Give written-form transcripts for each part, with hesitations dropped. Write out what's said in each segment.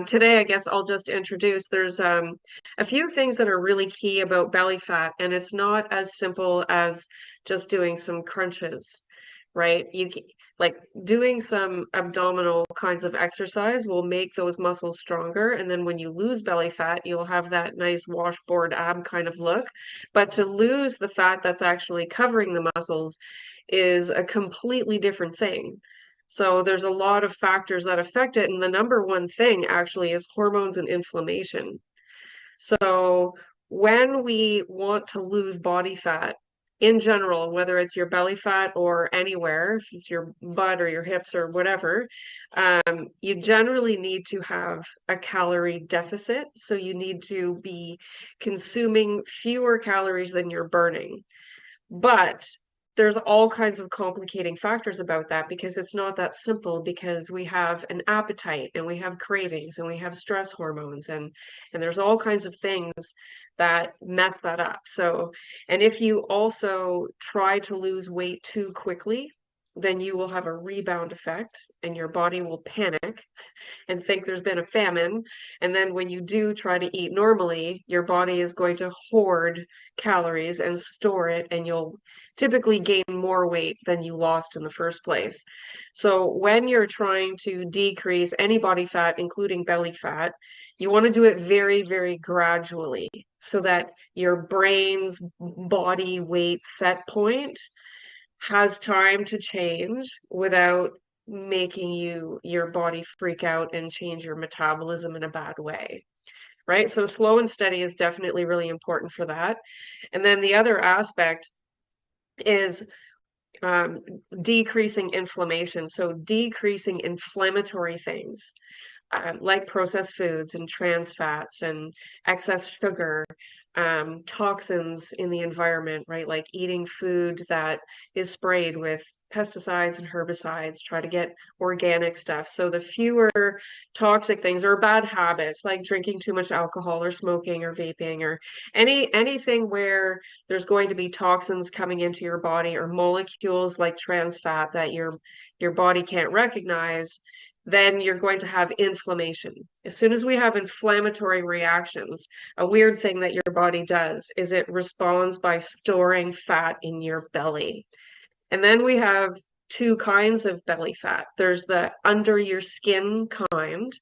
Today, I guess I'll just introduce there's a few things that are really key about belly fat, and it's not as simple as just doing some crunches, right? Like doing some abdominal kinds of exercise will make those muscles stronger, and then when you lose belly fat, you'll have that nice washboard ab kind of look. But to lose the fat that's actually covering the muscles is a completely different thing. So there's a lot of factors that affect it. And the number one thing actually is hormones and inflammation. So when we want to lose body fat in general, whether it's your belly fat or anywhere, if it's your butt or your hips or whatever, you generally need to have a calorie deficit. So you need to be consuming fewer calories than you're burning. But there's all kinds of complicating factors about that because it's not that simple because we have an appetite and we have cravings and we have stress hormones and there's all kinds of things that mess that up. So, and if you also try to lose weight too quickly, then you will have a rebound effect and your body will panic and think there's been a famine. And then when you do try to eat normally, your body is going to hoard calories and store it, and you'll typically gain more weight than you lost in the first place. So when you're trying to decrease any body fat, including belly fat, you want to do it very, very gradually so that your brain's body weight set point has time to change without making your body freak out and change your metabolism in a bad way, right? So slow and steady is definitely really important for that. And then the other aspect is um, decreasing inflammation. So decreasing inflammatory things like processed foods and trans fats and excess sugar, toxins in the environment, right? Like eating food that is sprayed with pesticides and herbicides, try to get organic stuff. So the fewer toxic things or bad habits like drinking too much alcohol or smoking or vaping or anything where there's going to be toxins coming into your body or molecules like trans fat that your body can't recognize, then you're going to have inflammation. As soon as we have inflammatory reactions, a weird thing that your body does is it responds by storing fat in your belly. And then we have two kinds of belly fat. There's the under your skin kind,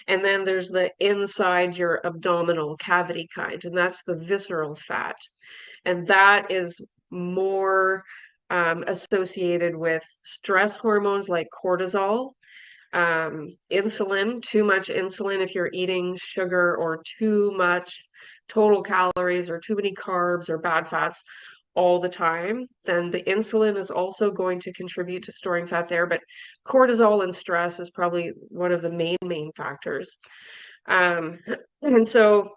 and then there's the inside your abdominal cavity kind, and that's the visceral fat. And that is more associated with stress hormones like cortisol, insulin, too much insulin if you're eating sugar or too much total calories or too many carbs or bad fats all the time, then the insulin is also going to contribute to storing fat there. But cortisol and stress is probably one of the main factors. And so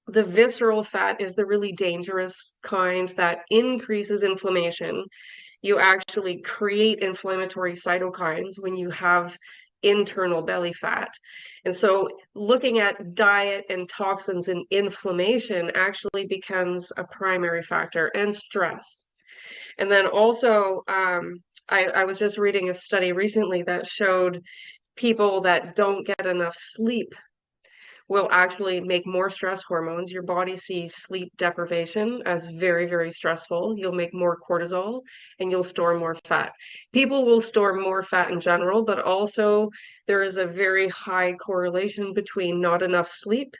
the visceral fat is the really dangerous kind that increases inflammation. You actually create inflammatory cytokines when you have internal belly fat. And so looking at diet and toxins and inflammation actually becomes a primary factor, and stress. And then also, I was just reading a study recently that showed people that don't get enough sleep will actually make more stress hormones. Your body sees sleep deprivation as very, very stressful. You'll make more cortisol and you'll store more fat. People will store more fat in general, but also there is a very high correlation between not enough sleep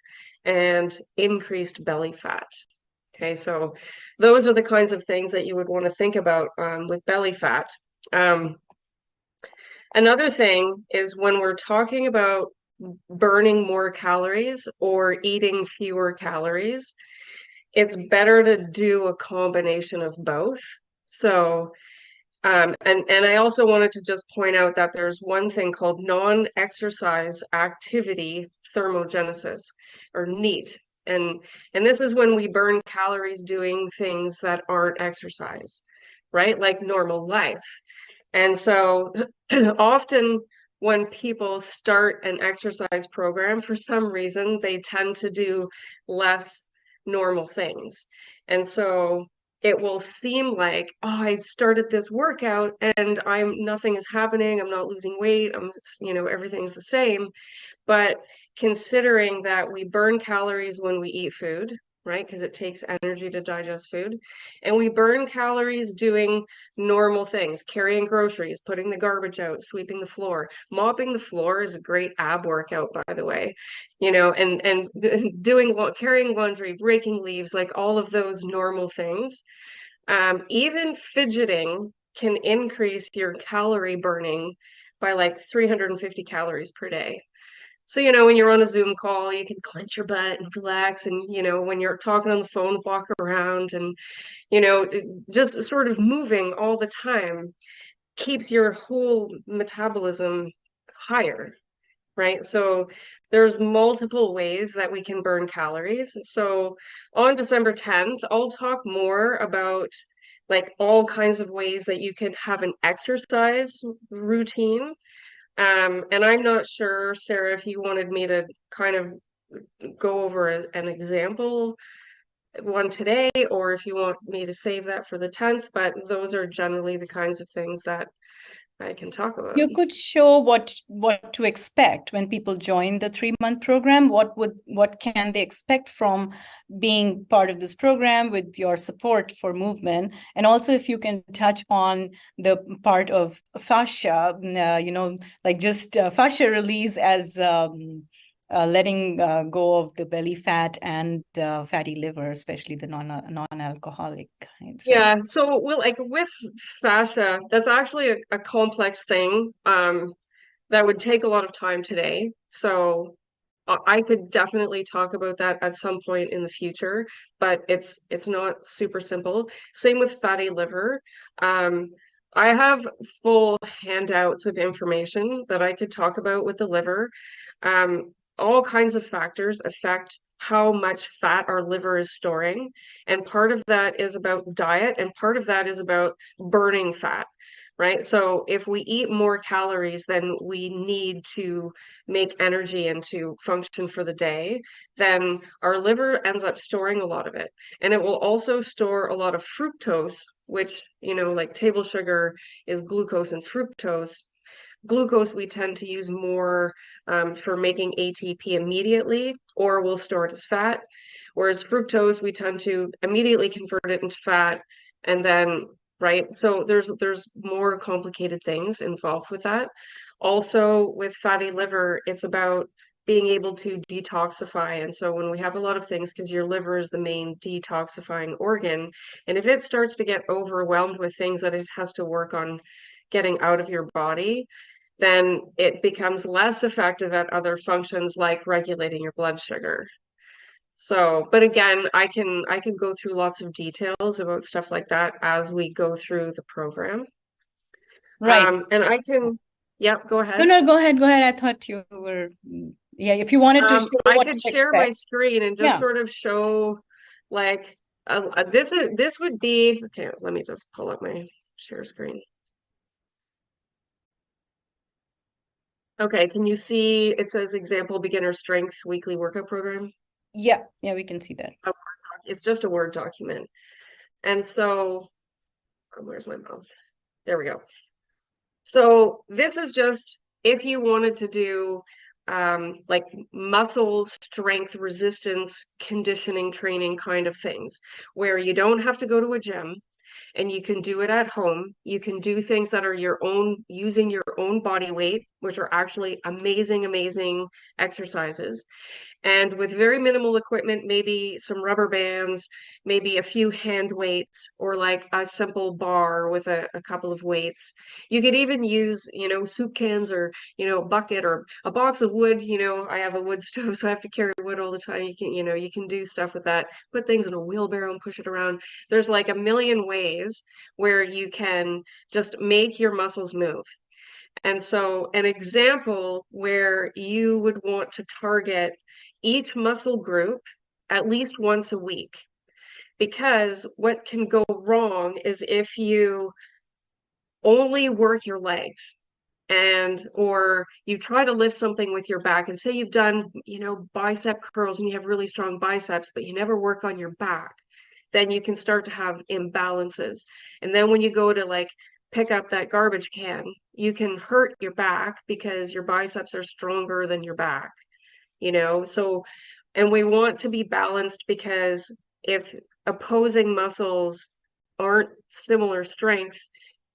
and increased belly fat. Okay, so those are the kinds of things that you would want to think about with belly fat. Um, Another thing is when we're talking about burning more calories or eating fewer calories, it's better to do a combination of both. So, and I also wanted to just point out that there's one thing called non-exercise activity thermogenesis, or NEAT. And this is when we burn calories doing things that aren't exercise, right? Like normal life. And so often when people start an exercise program, for some reason, they tend to do less normal things. And so it will seem like, oh, I started this workout and nothing is happening. I'm not losing weight. Everything's the same. But considering that we burn calories when we eat food, right? Because it takes energy to digest food. And we burn calories doing normal things, carrying groceries, putting the garbage out, sweeping the floor. Mopping the floor is a great ab workout, by the way. And carrying laundry, raking leaves, like all of those normal things. Even fidgeting can increase your calorie burning by like 350 calories per day. So, when you're on a Zoom call, you can clench your butt and relax. And, when you're talking on the phone, walk around and, just sort of moving all the time keeps your whole metabolism higher, right? So there's multiple ways that we can burn calories. So on December 10th, I'll talk more about like all kinds of ways that you can have an exercise routine. And I'm not sure, Sarah, if you wanted me to kind of go over an example one today, or if you want me to save that for the 10th, but those are generally the kinds of things that I can talk about. You could show what to expect when people join the 3-month program. What can they expect from being part of this program with your support for movement? And also if you can touch on the part of fascia, like just fascia release as letting go of the belly fat and fatty liver, especially the non-alcoholic kinds. Right? Yeah, so like with fascia, that's actually a complex thing that would take a lot of time today. So I could definitely talk about that at some point in the future, but it's not super simple. Same with fatty liver. Um, I have full handouts of information that I could talk about with the liver. All kinds of factors affect how much fat our liver is storing. And part of that is about diet, and part of that is about burning fat, right? So if we eat more calories than we need to make energy and to function for the day, then our liver ends up storing a lot of it. And it will also store a lot of fructose, which, like table sugar is glucose and fructose. Glucose we tend to use more for making ATP immediately, or we'll store it as fat. Whereas fructose, we tend to immediately convert it into fat, and then, right? So there's more complicated things involved with that. Also, with fatty liver, it's about being able to detoxify. And so when we have a lot of things, because your liver is the main detoxifying organ, and if it starts to get overwhelmed with things that it has to work on getting out of your body, then it becomes less effective at other functions like regulating your blood sugar. So, but again, I can go through lots of details about stuff like that as we go through the program. Right. And I can, yep, go ahead. No, go ahead. I thought you were, yeah, if you wanted to show I what could to share my expect. screen and just sort of show like this would be okay. Let me just pull up my share screen. Okay, can you see it says example beginner strength weekly workout program? Yeah, we can see that. It's just a Word document. And so, where's my mouse? There we go. So this is just if you wanted to do like muscle strength, resistance, conditioning training kind of things, where you don't have to go to a gym and you can do it at home. You can do things that are your own, using your own body weight, which are actually amazing, amazing exercises. And with very minimal equipment, maybe some rubber bands, maybe a few hand weights, or like a simple bar with a couple of weights. You could even use, soup cans or, bucket or a box of wood. I have a wood stove, so I have to carry wood all the time. You can do stuff with that, put things in a wheelbarrow and push it around. There's like a million ways where you can just make your muscles move. And so an example where you would want to target each muscle group at least once a week. Because what can go wrong is if you only work your legs, or you try to lift something with your back, and say you've done, bicep curls and you have really strong biceps, but you never work on your back, then you can start to have imbalances. And then when you go to like pick up that garbage can, you can hurt your back because your biceps are stronger than your back, So, and we want to be balanced, because if opposing muscles aren't similar strength,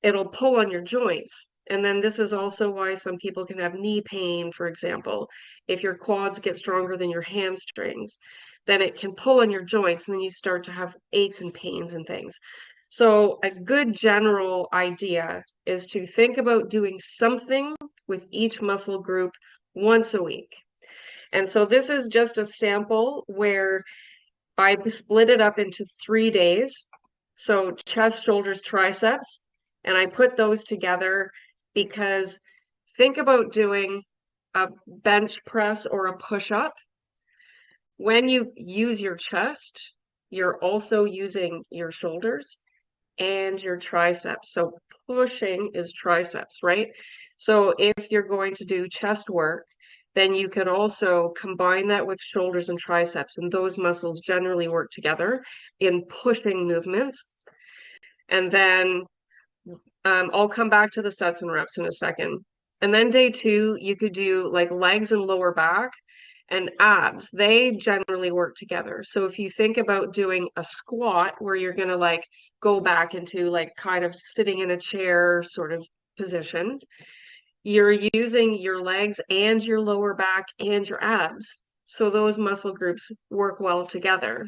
it'll pull on your joints. And then this is also why some people can have knee pain, for example. If your quads get stronger than your hamstrings, then it can pull on your joints, and then you start to have aches and pains and things. So a good general idea is to think about doing something with each muscle group once a week. And so this is just a sample where I split it up into 3 days. So chest, shoulders, triceps, and I put those together because think about doing a bench press or a push-up. When you use your chest, you're also using your shoulders and your triceps. So pushing is triceps, right? So if you're going to do chest work, then you can also combine that with shoulders and triceps, and those muscles generally work together in pushing movements. And then I'll come back to the sets and reps in a second. And then day 2, you could do like legs and lower back and abs. They generally work together. So if you think about doing a squat where you're going to like go back into like kind of sitting in a chair sort of position, you're using your legs and your lower back and your abs. So those muscle groups work well together.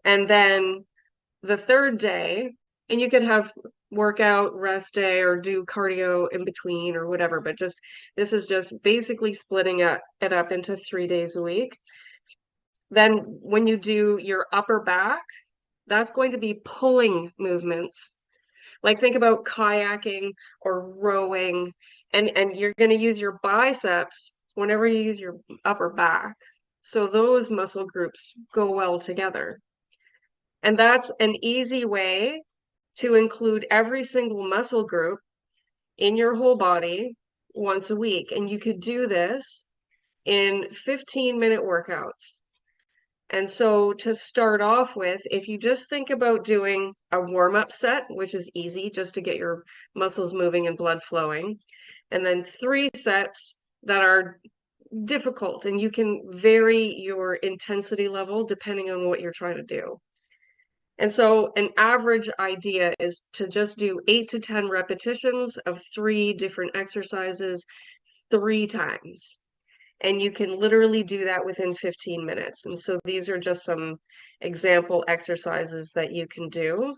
And then the third day, and you could have workout, rest day, or do cardio in between or whatever, but this is just basically splitting it up into 3 days a week. Then when you do your upper back, that's going to be pulling movements. Like think about kayaking or rowing, and you're going to use your biceps whenever you use your upper back. So those muscle groups go well together. And that's an easy way to include every single muscle group in your whole body once a week. And you could do this in 15-minute workouts. And so to start off with, if you just think about doing a warm-up set, which is easy just to get your muscles moving and blood flowing, and then 3 sets that are difficult, and you can vary your intensity level depending on what you're trying to do. And so an average idea is to just do 8 to 10 repetitions of 3 different exercises 3 times. And you can literally do that within 15 minutes. And so these are just some example exercises that you can do.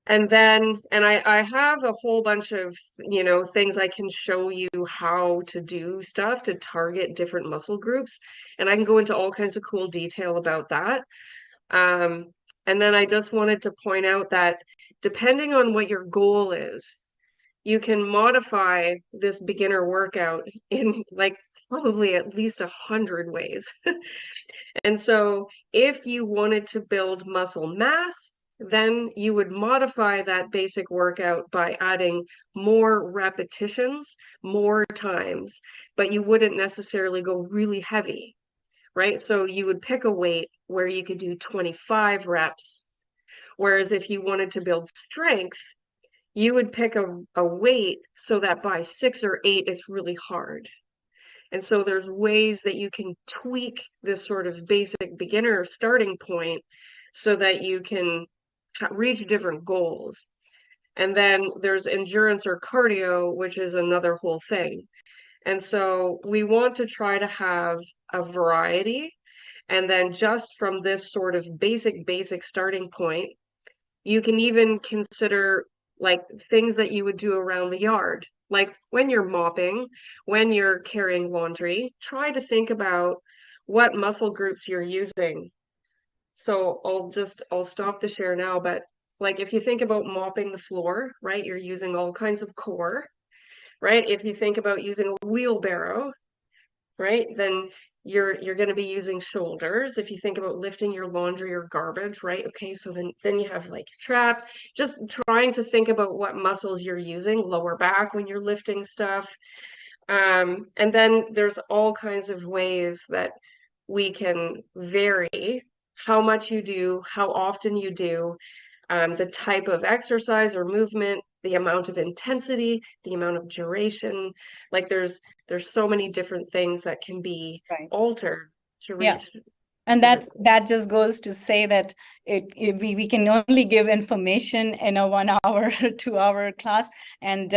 And then, I have a whole bunch of, things I can show you how to do stuff to target different muscle groups. And I can go into all kinds of cool detail about that. And then I just wanted to point out that depending on what your goal is, you can modify this beginner workout in like probably at least 100 ways. And so if you wanted to build muscle mass, then you would modify that basic workout by adding more repetitions, more times, but you wouldn't necessarily go really heavy, right? So you would pick a weight where you could do 25 reps. Whereas if you wanted to build strength, you would pick a weight so that by 6 or 8, it's really hard. And so there's ways that you can tweak this sort of basic beginner starting point so that you can reach different goals. And then there's endurance or cardio, which is another whole thing. And so we want to try to have a variety. And then just from this sort of basic starting point, you can even consider like things that you would do around the yard. Like when you're mopping, when you're carrying laundry, try to think about what muscle groups you're using. So I'll stop the share now, but like if you think about mopping the floor, right, you're using all kinds of core, right? If you think about using a wheelbarrow, right? Then you're going to be using shoulders. If you think about lifting your laundry or garbage, right? Okay, so then you have like your traps. Just trying to think about what muscles you're using, lower back when you're lifting stuff. And then there's all kinds of ways that we can vary how much you do, how often you do, the type of exercise or movement, the amount of intensity, the amount of duration. Like there's so many different things that can be Right. altered to Yeah. reach. And specific- that just goes to say that we can only give information in a 1 hour, 2 hour class. And,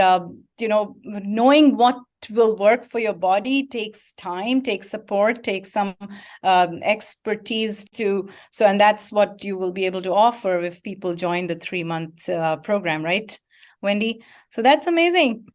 knowing what will work for your body takes time, takes support, takes some expertise and that's what you will be able to offer if people join the 3-month program, right, Wendy? So that's amazing.